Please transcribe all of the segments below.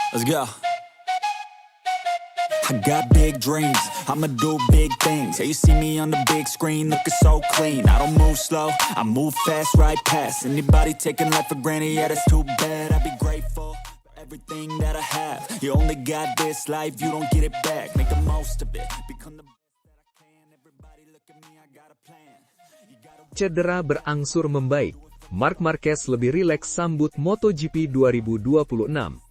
Let's go. I got big dreams, I'ma do big things. Yeah, you see me on the big screen, looking so clean. I don't move slow, I move fast, right past anybody taking life for granted. Yeah, that's too bad. I'd be grateful for everything that I have. You only got this life, you don't get it back. Make the most of it, become the best that I can. Everybody look at me, I got a plan. Cedera berangsur membaik. Marc Marquez lebih rileks sambut MotoGP 2026.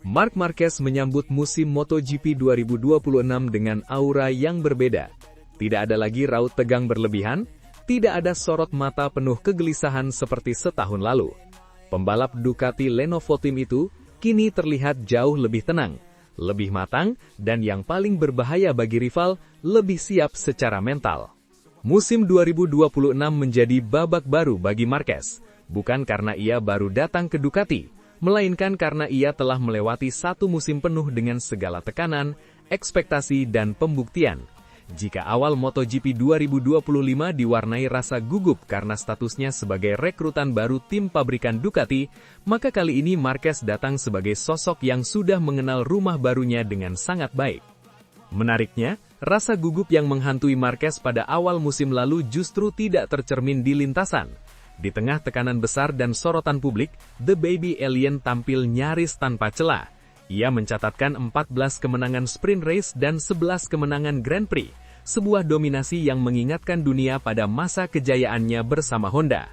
Marc Marquez menyambut musim MotoGP 2026 dengan aura yang berbeda. Tidak ada lagi raut tegang berlebihan, tidak ada sorot mata penuh kegelisahan seperti setahun lalu. Pembalap Ducati Lenovo Team itu kini terlihat jauh lebih tenang, lebih matang, dan yang paling berbahaya bagi rival, lebih siap secara mental. Musim 2026 menjadi babak baru bagi Marquez, bukan karena ia baru datang ke Ducati, melainkan karena ia telah melewati satu musim penuh dengan segala tekanan, ekspektasi, dan pembuktian. Jika awal MotoGP 2025 diwarnai rasa gugup karena statusnya sebagai rekrutan baru tim pabrikan Ducati, maka kali ini Marquez datang sebagai sosok yang sudah mengenal rumah barunya dengan sangat baik. Menariknya, rasa gugup yang menghantui Marquez pada awal musim lalu justru tidak tercermin di lintasan. Di tengah tekanan besar dan sorotan publik, The Baby Alien tampil nyaris tanpa celah. Ia mencatatkan 14 kemenangan sprint race dan 11 kemenangan Grand Prix, sebuah dominasi yang mengingatkan dunia pada masa kejayaannya bersama Honda.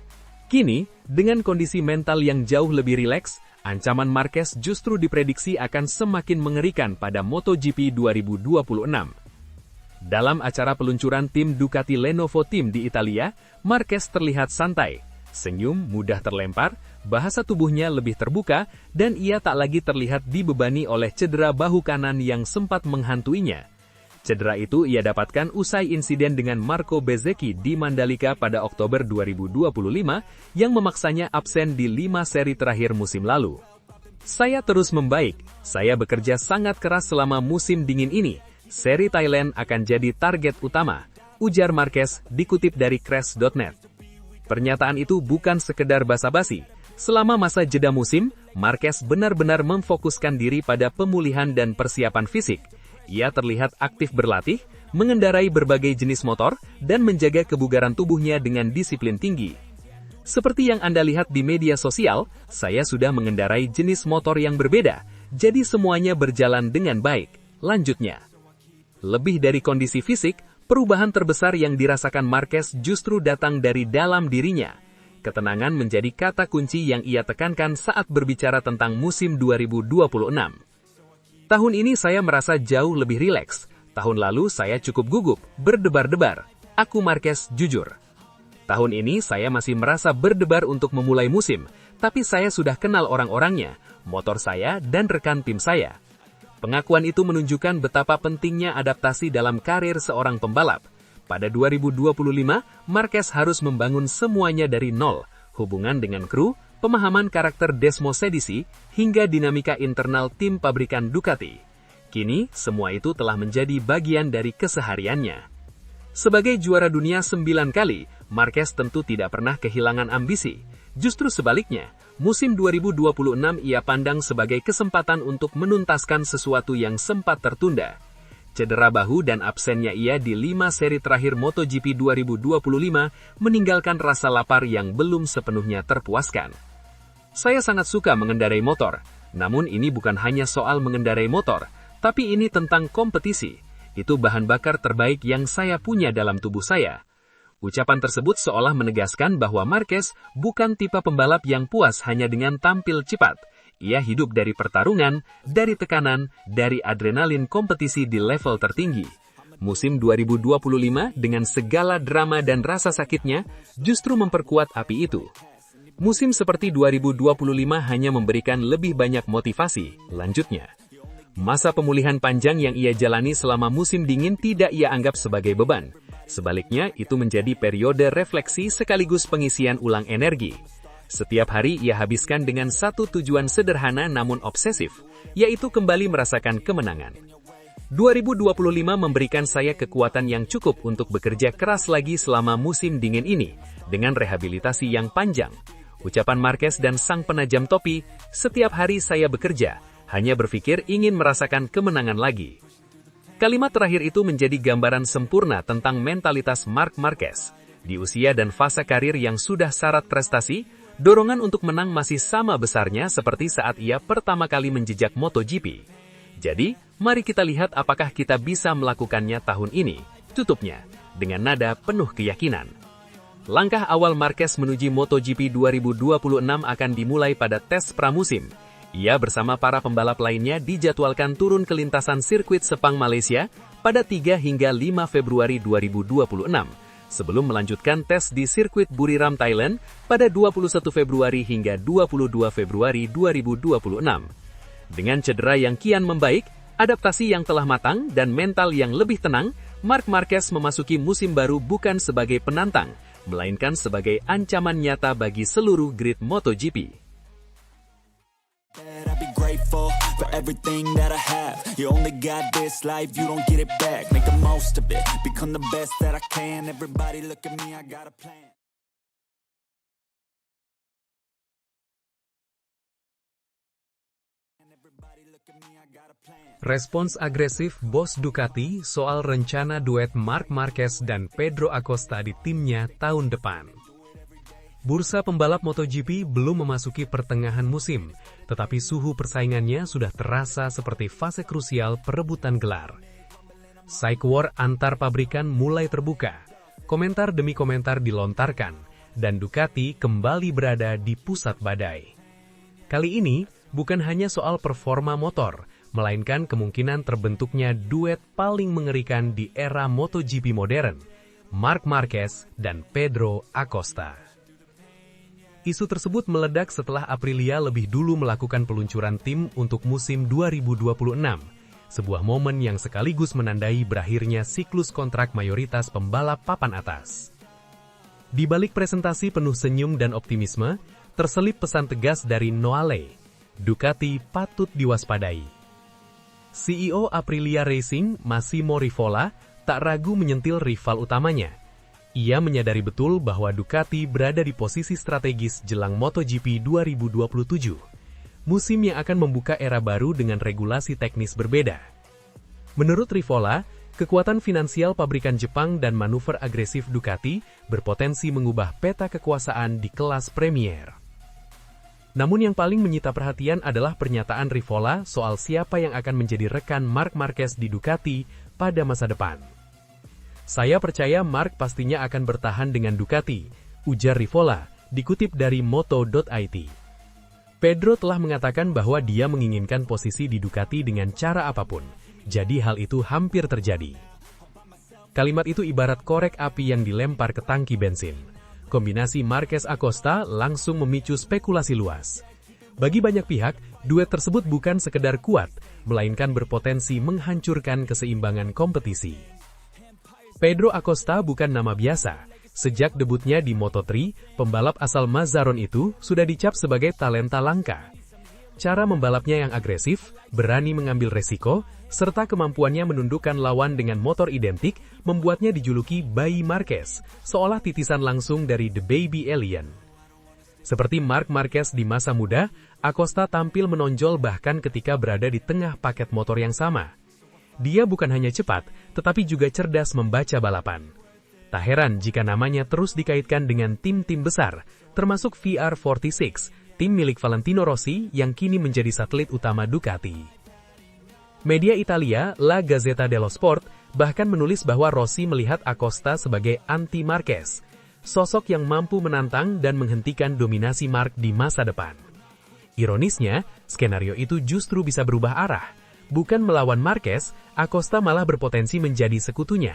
Kini, dengan kondisi mental yang jauh lebih rileks, ancaman Marquez justru diprediksi akan semakin mengerikan pada MotoGP 2026. Dalam acara peluncuran tim Ducati Lenovo Team di Italia, Marquez terlihat santai. Senyum mudah terlempar, bahasa tubuhnya lebih terbuka, dan ia tak lagi terlihat dibebani oleh cedera bahu kanan yang sempat menghantuinya. Cedera itu ia dapatkan usai insiden dengan Marco Bezzecchi di Mandalika pada Oktober 2025 yang memaksanya absen di 5 seri terakhir musim lalu. Saya terus membaik, saya bekerja sangat keras selama musim dingin ini. Seri Thailand akan jadi target utama, ujar Marquez dikutip dari Crash.net. Pernyataan itu bukan sekedar basa-basi. Selama masa jeda musim, Marquez benar-benar memfokuskan diri pada pemulihan dan persiapan fisik. Ia terlihat aktif berlatih, mengendarai berbagai jenis motor, dan menjaga kebugaran tubuhnya dengan disiplin tinggi. Seperti yang Anda lihat di media sosial, saya sudah mengendarai jenis motor yang berbeda, jadi semuanya berjalan dengan baik, lanjutnya. Lebih dari kondisi fisik, perubahan terbesar yang dirasakan Marquez justru datang dari dalam dirinya. Ketenangan menjadi kata kunci yang ia tekankan saat berbicara tentang musim 2026. Tahun ini saya merasa jauh lebih rileks. Tahun lalu saya cukup gugup, berdebar-debar. Aku Marquez jujur. Tahun ini saya masih merasa berdebar untuk memulai musim, tapi saya sudah kenal orang-orangnya, motor saya, dan rekan tim saya. Pengakuan itu menunjukkan betapa pentingnya adaptasi dalam karir seorang pembalap. Pada 2025, Marquez harus membangun semuanya dari nol, hubungan dengan kru, pemahaman karakter Desmosedici, hingga dinamika internal tim pabrikan Ducati. Kini, semua itu telah menjadi bagian dari kesehariannya. Sebagai juara dunia 9 kali, Marquez tentu tidak pernah kehilangan ambisi. Justru sebaliknya, musim 2026 ia pandang sebagai kesempatan untuk menuntaskan sesuatu yang sempat tertunda. Cedera bahu dan absennya ia di 5 seri terakhir MotoGP 2025 meninggalkan rasa lapar yang belum sepenuhnya terpuaskan. Saya sangat suka mengendarai motor, namun ini bukan hanya soal mengendarai motor, tapi ini tentang kompetisi. Itu bahan bakar terbaik yang saya punya dalam tubuh saya. Ucapan tersebut seolah menegaskan bahwa Marquez bukan tipe pembalap yang puas hanya dengan tampil cepat. Ia hidup dari pertarungan, dari tekanan, dari adrenalin kompetisi di level tertinggi. Musim 2025 dengan segala drama dan rasa sakitnya justru memperkuat api itu. Musim seperti 2025 hanya memberikan lebih banyak motivasi, lanjutnya. Masa pemulihan panjang yang ia jalani selama musim dingin tidak ia anggap sebagai beban. Sebaliknya, itu menjadi periode refleksi sekaligus pengisian ulang energi. Setiap hari ia habiskan dengan satu tujuan sederhana namun obsesif, yaitu kembali merasakan kemenangan. 2025 memberikan saya kekuatan yang cukup untuk bekerja keras lagi selama musim dingin ini, dengan rehabilitasi yang panjang. Ucapan Marquez dan sang penajam topi, setiap hari saya bekerja, hanya berpikir ingin merasakan kemenangan lagi. Kalimat terakhir itu menjadi gambaran sempurna tentang mentalitas Marc Marquez. Di usia dan fase karir yang sudah syarat prestasi, dorongan untuk menang masih sama besarnya seperti saat ia pertama kali menjejak MotoGP. Jadi, mari kita lihat apakah kita bisa melakukannya tahun ini. Tutupnya dengan nada penuh keyakinan. Langkah awal Marquez menuju MotoGP 2026 akan dimulai pada tes pramusim. Ia bersama para pembalap lainnya dijadwalkan turun ke lintasan sirkuit Sepang Malaysia pada 3 hingga 5 Februari 2026, sebelum melanjutkan tes di sirkuit Buriram, Thailand pada 21 Februari hingga 22 Februari 2026. Dengan cedera yang kian membaik, adaptasi yang telah matang, dan mental yang lebih tenang, Marc Marquez memasuki musim baru bukan sebagai penantang, melainkan sebagai ancaman nyata bagi seluruh grid MotoGP. I'd be grateful for everything that I have. You only got this life, you don't get it back. Make the most of it, become the best that I can. Everybody look at me, I got a plan. Respons agresif bos Ducati soal rencana duet Marc Marquez dan Pedro Acosta di timnya tahun depan. Bursa pembalap MotoGP belum memasuki pertengahan musim, tetapi suhu persaingannya sudah terasa seperti fase krusial perebutan gelar. Psych war antar pabrikan mulai terbuka, komentar demi komentar dilontarkan, dan Ducati kembali berada di pusat badai. Kali ini, bukan hanya soal performa motor, melainkan kemungkinan terbentuknya duet paling mengerikan di era MotoGP modern, Marc Marquez dan Pedro Acosta. Isu tersebut meledak setelah Aprilia lebih dulu melakukan peluncuran tim untuk musim 2026, sebuah momen yang sekaligus menandai berakhirnya siklus kontrak mayoritas pembalap papan atas. Di balik presentasi penuh senyum dan optimisme, terselip pesan tegas dari Noale, Ducati patut diwaspadai. CEO Aprilia Racing, Massimo Rivola, tak ragu menyentil rival utamanya. Ia menyadari betul bahwa Ducati berada di posisi strategis jelang MotoGP 2027, musim yang akan membuka era baru dengan regulasi teknis berbeda. Menurut Rivola, kekuatan finansial pabrikan Jepang dan manuver agresif Ducati berpotensi mengubah peta kekuasaan di kelas Premier. Namun yang paling menyita perhatian adalah pernyataan Rivola soal siapa yang akan menjadi rekan Marc Marquez di Ducati pada masa depan. Saya percaya Marc pastinya akan bertahan dengan Ducati, ujar Rivola, dikutip dari Moto.it. Pedro telah mengatakan bahwa dia menginginkan posisi di Ducati dengan cara apapun, jadi hal itu hampir terjadi. Kalimat itu ibarat korek api yang dilempar ke tangki bensin. Kombinasi Marquez-Acosta langsung memicu spekulasi luas. Bagi banyak pihak, duet tersebut bukan sekedar kuat, melainkan berpotensi menghancurkan keseimbangan kompetisi. Pedro Acosta bukan nama biasa. Sejak debutnya di Moto3, pembalap asal Mazarón itu sudah dicap sebagai talenta langka. Cara membalapnya yang agresif, berani mengambil resiko, serta kemampuannya menundukkan lawan dengan motor identik membuatnya dijuluki Bayi Marquez, seolah titisan langsung dari The Baby Alien. Seperti Marc Marquez di masa muda, Acosta tampil menonjol bahkan ketika berada di tengah paket motor yang sama. Dia bukan hanya cepat, tetapi juga cerdas membaca balapan. Tak heran jika namanya terus dikaitkan dengan tim-tim besar, termasuk VR46, tim milik Valentino Rossi yang kini menjadi satelit utama Ducati. Media Italia, La Gazzetta dello Sport, bahkan menulis bahwa Rossi melihat Acosta sebagai anti-Marquez, sosok yang mampu menantang dan menghentikan dominasi Marc di masa depan. Ironisnya, skenario itu justru bisa berubah arah. Bukan melawan Marquez, Acosta malah berpotensi menjadi sekutunya.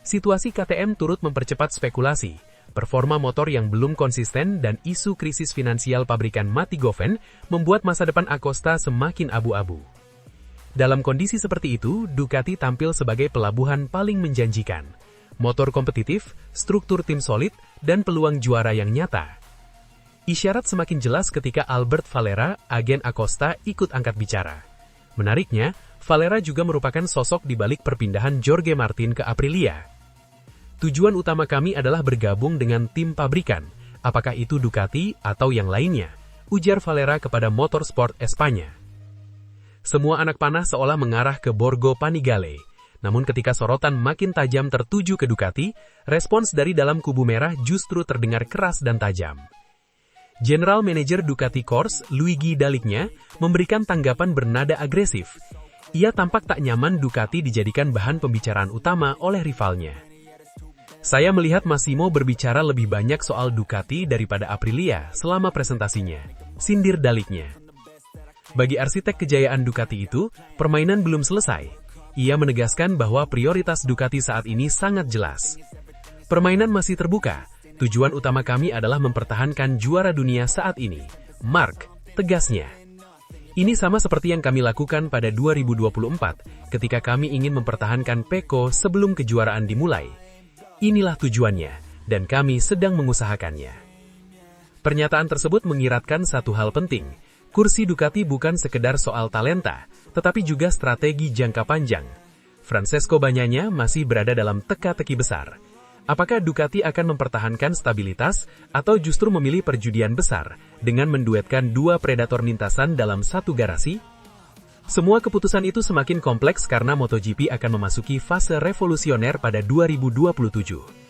Situasi KTM turut mempercepat spekulasi. Performa motor yang belum konsisten dan isu krisis finansial pabrikan Matti Говен membuat masa depan Acosta semakin abu-abu. Dalam kondisi seperti itu, Ducati tampil sebagai pelabuhan paling menjanjikan. Motor kompetitif, struktur tim solid, dan peluang juara yang nyata. Isyarat semakin jelas ketika Albert Valera, agen Acosta, ikut angkat bicara. Menariknya, Valera juga merupakan sosok di balik perpindahan Jorge Martin ke Aprilia. Tujuan utama kami adalah bergabung dengan tim pabrikan, apakah itu Ducati atau yang lainnya, ujar Valera kepada Motorsport Espanya. Semua anak panah seolah mengarah ke Borgo Panigale. Namun ketika sorotan makin tajam tertuju ke Ducati, respons dari dalam kubu merah justru terdengar keras dan tajam. General Manager Ducati Corse, Luigi Dalicnia, memberikan tanggapan bernada agresif. Ia tampak tak nyaman Ducati dijadikan bahan pembicaraan utama oleh rivalnya. Saya melihat Massimo berbicara lebih banyak soal Ducati daripada Aprilia selama presentasinya, sindir Dalicnia. Bagi arsitek kejayaan Ducati itu, permainan belum selesai. Ia menegaskan bahwa prioritas Ducati saat ini sangat jelas. Permainan masih terbuka. Tujuan utama kami adalah mempertahankan juara dunia saat ini. Mark, tegasnya. Ini sama seperti yang kami lakukan pada 2024, ketika kami ingin mempertahankan Pecco sebelum kejuaraan dimulai. Inilah tujuannya, dan kami sedang mengusahakannya. Pernyataan tersebut mengiratkan satu hal penting. Kursi Ducati bukan sekedar soal talenta, tetapi juga strategi jangka panjang. Francesco Bagnaia masih berada dalam teka-teki besar. Apakah Ducati akan mempertahankan stabilitas atau justru memilih perjudian besar dengan menduetkan dua predator lintasan dalam satu garasi? Semua keputusan itu semakin kompleks karena MotoGP akan memasuki fase revolusioner pada 2027.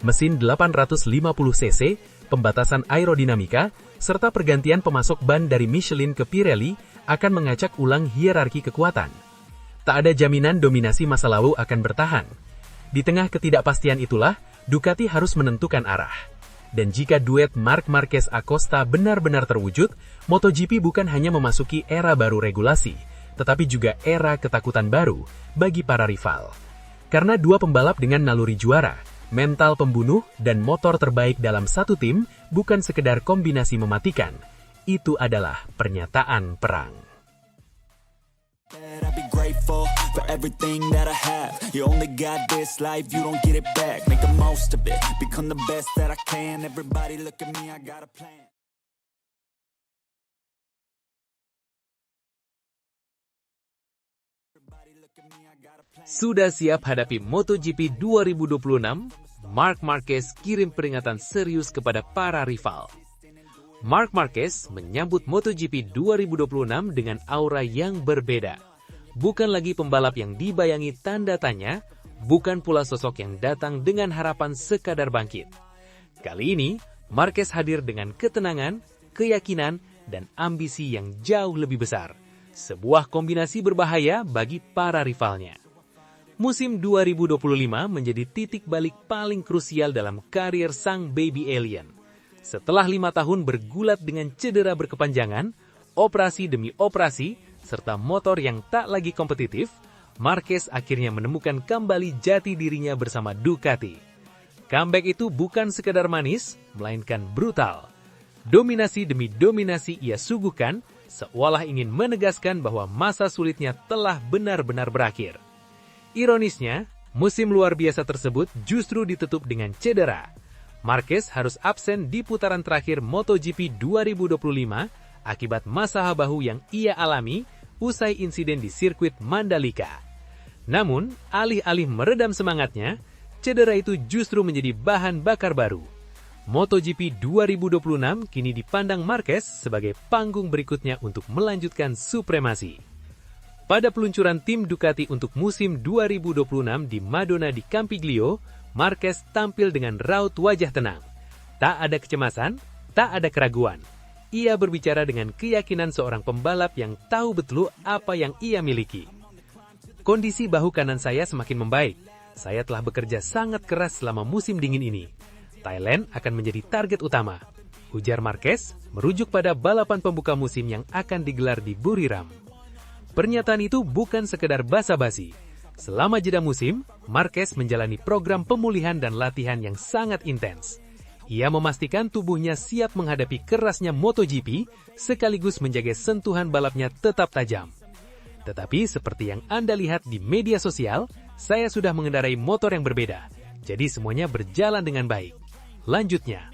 Mesin 850cc, pembatasan aerodinamika, serta pergantian pemasok ban dari Michelin ke Pirelli akan mengacak ulang hierarki kekuatan. Tak ada jaminan dominasi masa lalu akan bertahan. Di tengah ketidakpastian itulah, Ducati harus menentukan arah. Dan jika duet Marc Marquez-Acosta benar-benar terwujud, MotoGP bukan hanya memasuki era baru regulasi, tetapi juga era ketakutan baru bagi para rival. Karena dua pembalap dengan naluri juara, mental pembunuh, dan motor terbaik dalam satu tim bukan sekedar kombinasi mematikan. Itu adalah pernyataan perang. I'd be grateful for everything that I have. You only got this life, you don't get it back. Make the most of it, become the best that I can. Everybody look at me, I got a plan. Sudah siap hadapi MotoGP 2026? Marc Marquez kirim peringatan serius kepada para rival. Marc Marquez menyambut MotoGP 2026 dengan aura yang berbeda. Bukan lagi pembalap yang dibayangi tanda tanya, bukan pula sosok yang datang dengan harapan sekadar bangkit. Kali ini, Marquez hadir dengan ketenangan, keyakinan, dan ambisi yang jauh lebih besar. Sebuah kombinasi berbahaya bagi para rivalnya. Musim 2025 menjadi titik balik paling krusial dalam karier sang baby alien. Setelah 5 tahun bergulat dengan cedera berkepanjangan, operasi demi operasi, serta motor yang tak lagi kompetitif, Marquez akhirnya menemukan kembali jati dirinya bersama Ducati. Comeback itu bukan sekedar manis, melainkan brutal. Dominasi demi dominasi ia suguhkan, seolah ingin menegaskan bahwa masa sulitnya telah benar-benar berakhir. Ironisnya, musim luar biasa tersebut justru ditutup dengan cedera. Marquez harus absen di putaran terakhir MotoGP 2025 akibat masalah bahu yang ia alami usai insiden di sirkuit Mandalika. Namun, alih-alih meredam semangatnya, cedera itu justru menjadi bahan bakar baru. MotoGP 2026 kini dipandang Marquez sebagai panggung berikutnya untuk melanjutkan supremasi. Pada peluncuran tim Ducati untuk musim 2026 di Madonna di Campiglio, Marquez tampil dengan raut wajah tenang. Tak ada kecemasan, tak ada keraguan. Ia berbicara dengan keyakinan seorang pembalap yang tahu betul apa yang ia miliki. Kondisi bahu kanan saya semakin membaik. Saya telah bekerja sangat keras selama musim dingin ini. Thailand akan menjadi target utama, ujar Marquez, merujuk pada balapan pembuka musim yang akan digelar di Buriram. Pernyataan itu bukan sekedar basa-basi. Selama jeda musim, Marquez menjalani program pemulihan dan latihan yang sangat intens. Ia memastikan tubuhnya siap menghadapi kerasnya MotoGP, sekaligus menjaga sentuhan balapnya tetap tajam. Tetapi seperti yang Anda lihat di media sosial, saya sudah mengendarai motor yang berbeda, jadi semuanya berjalan dengan baik. Lanjutnya,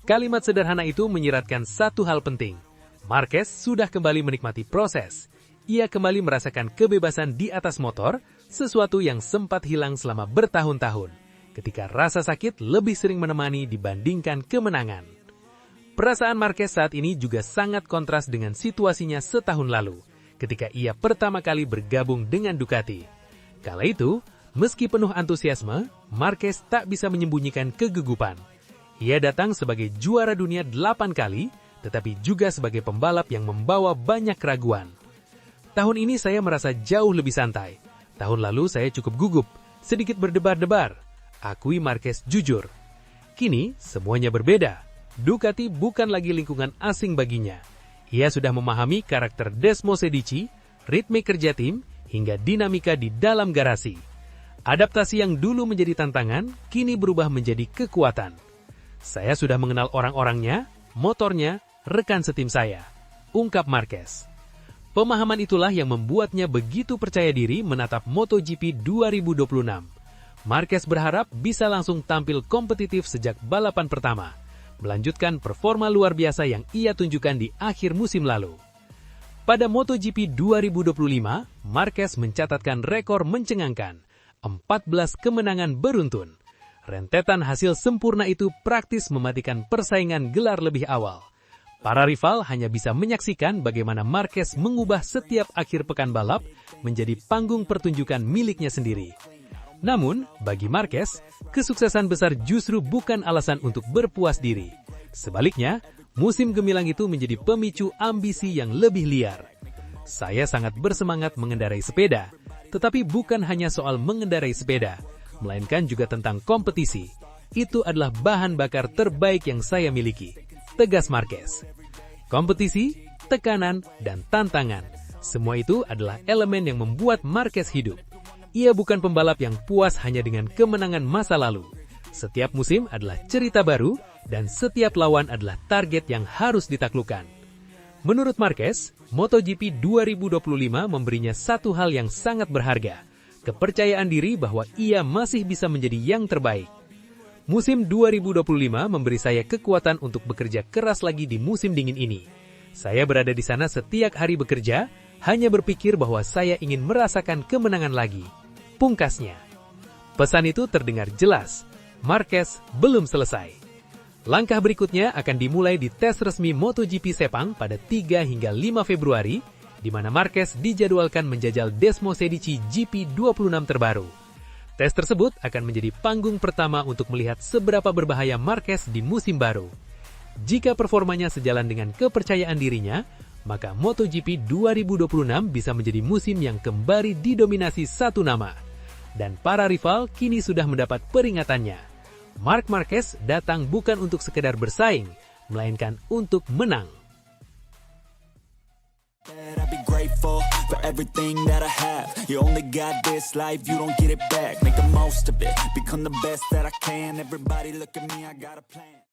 kalimat sederhana itu menyiratkan satu hal penting. Marquez sudah kembali menikmati proses. Ia kembali merasakan kebebasan di atas motor, sesuatu yang sempat hilang selama bertahun-tahun, ketika rasa sakit lebih sering menemani dibandingkan kemenangan. Perasaan Marquez saat ini juga sangat kontras dengan situasinya setahun lalu, ketika ia pertama kali bergabung dengan Ducati. Kala itu, meski penuh antusiasme, Marquez tak bisa menyembunyikan kegugupan. Ia datang sebagai juara dunia 8 kali, tetapi juga sebagai pembalap yang membawa banyak keraguan. Tahun ini saya merasa jauh lebih santai. Tahun lalu saya cukup gugup, sedikit berdebar-debar. Akui Marquez jujur. Kini, semuanya berbeda. Ducati bukan lagi lingkungan asing baginya. Ia sudah memahami karakter Desmosedici, ritme kerja tim, hingga dinamika di dalam garasi. Adaptasi yang dulu menjadi tantangan, kini berubah menjadi kekuatan. Saya sudah mengenal orang-orangnya, motornya, rekan setim saya, ungkap Marquez. Pemahaman itulah yang membuatnya begitu percaya diri menatap MotoGP 2026. Marquez berharap bisa langsung tampil kompetitif sejak balapan pertama, melanjutkan performa luar biasa yang ia tunjukkan di akhir musim lalu. Pada MotoGP 2025, Marquez mencatatkan rekor mencengangkan, 14 kemenangan beruntun. Rentetan hasil sempurna itu praktis mematikan persaingan gelar lebih awal. Para rival hanya bisa menyaksikan bagaimana Marquez mengubah setiap akhir pekan balap menjadi panggung pertunjukan miliknya sendiri. Namun, bagi Marquez, kesuksesan besar justru bukan alasan untuk berpuas diri. Sebaliknya, musim gemilang itu menjadi pemicu ambisi yang lebih liar. Saya sangat bersemangat mengendarai sepeda, tetapi bukan hanya soal mengendarai sepeda, melainkan juga tentang kompetisi. Itu adalah bahan bakar terbaik yang saya miliki, tegas Marquez. Kompetisi, tekanan, dan tantangan, semua itu adalah elemen yang membuat Marquez hidup. Ia bukan pembalap yang puas hanya dengan kemenangan masa lalu. Setiap musim adalah cerita baru, dan setiap lawan adalah target yang harus ditaklukkan. Menurut Marquez, MotoGP 2025 memberinya satu hal yang sangat berharga, kepercayaan diri bahwa ia masih bisa menjadi yang terbaik. Musim 2025 memberi saya kekuatan untuk bekerja keras lagi di musim dingin ini. Saya berada di sana setiap hari bekerja, hanya berpikir bahwa saya ingin merasakan kemenangan lagi. Pungkasnya. Pesan itu terdengar jelas. Marquez belum selesai. Langkah berikutnya akan dimulai di tes resmi MotoGP Sepang pada 3 hingga 5 Februari, di mana Marquez dijadwalkan menjajal Desmosedici GP26 terbaru. Tes tersebut akan menjadi panggung pertama untuk melihat seberapa berbahaya Marquez di musim baru. Jika performanya sejalan dengan kepercayaan dirinya, maka MotoGP 2026 bisa menjadi musim yang kembali didominasi satu nama. Dan para rival kini sudah mendapat peringatannya. Marc Marquez datang bukan untuk sekedar bersaing, melainkan untuk menang. I'd be grateful for everything that I have. You only got this life, you don't get it back. Make the most of it, become the best that I can. Everybody look at me, I got a plan.